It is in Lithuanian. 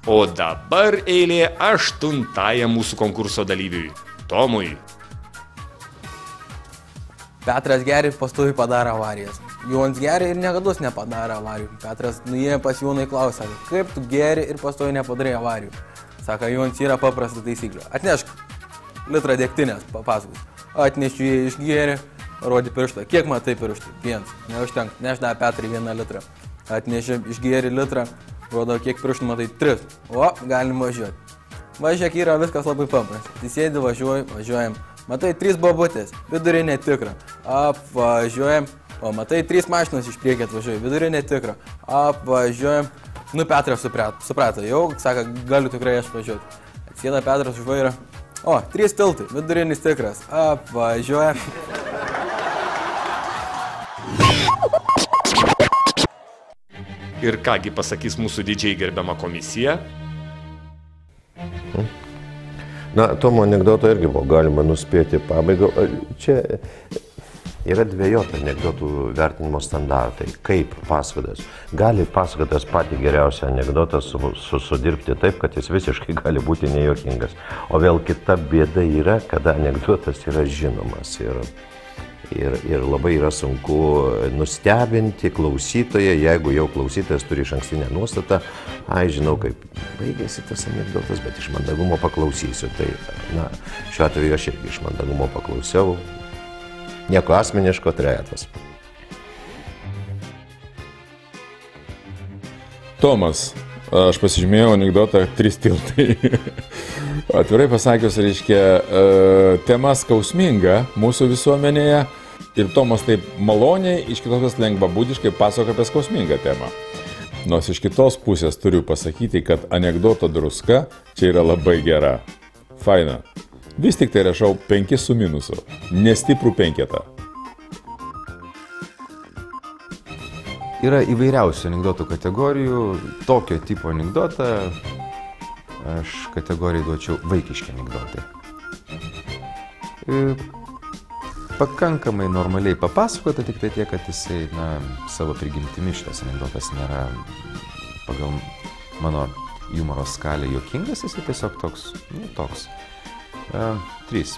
O dabar eilė 8-ajam mūsų konkurso dalyviui – Tomui. Petras geri pastoviai padaro avarijas. Jonas geri ir niekados nepadaro avarijų. Petras nuėjo pas Joną į klausą, kaip tu geri ir pastoviai nepadarai avarijų. Sako, Jonas yra paprasta taisyklė. Atnešk litrą degtinės, papasakos. Atnešiu jį, išgeri, rodė pirštą. Kiek matai pirštų? 1. Neužtenka. Nešda Petrai 1 litrą. Atneši, išgeri litrą, rodo, kiek pirštų matai 3. O, galim važiuoti. Važiuok yra viskas labai paprasta. Įsėdi, važiuojam. Matai 3 bobutės, vidurį netikra. Apvažiuojam. O, matai 3 mašinos iš priekį atvažiuoja, vidurį netikra. Apvažiuojam. Nu, Petras suprato, jau, sako, galiu tikrai aš važiuoti. Atsėda Petras už vairą. O, 3 tiltai, vidurinis tikras. Apvažiuoja. Ir kągi pasakys mūsų didžiai gerbiama komisija? Na, Tomo anekdoto irgi buvo galima nuspėti pabaigą. Čia yra dviejoti anekdotų vertinimo standartai. Kaip pasakotojas. Gali pasakotojas patį geriausią anekdotą sudirbti taip, kad jis visiškai gali būti nejuokingas. O vėl kita bėda yra, kada anekdotas yra žinomas. Ir labai yra sunku nustebinti klausytoją, jeigu jau klausytojas turi išankstinę nuostatą. Ai, žinau, kaip baigėsi tas anekdotas, bet iš mandagumo paklausysiu. Tai, na, šiuo atveju aš irgi iš mandagumo paklausiau. Nieko asmeniško, trejetas. Tomas, aš pasižymėjau anekdotą 3 tiltai. Atvirai pasakius, reiškia, tema skausminga mūsų visuomenėje ir Tomas taip maloniai, iš kitos pusės lengvabūdiškai pasako apie skausmingą temą. Nors iš kitos pusės turiu pasakyti, kad anekdoto druska čia yra labai gera. Faina. Vis tik tai rašau 5 su minusu. Nestiprų 5. Yra įvairiausių anekdotų kategorijų. Tokio tipo anekdotą aš kategorijai duočiau vaikiški anekdotai. Pakankamai normaliai papasakota, tik tai tiek, kad jisai, na, savo prigimtimi šitas anekdotas nėra pagal mano humoro skalę juokingas, jisai tiesiog toks, 3.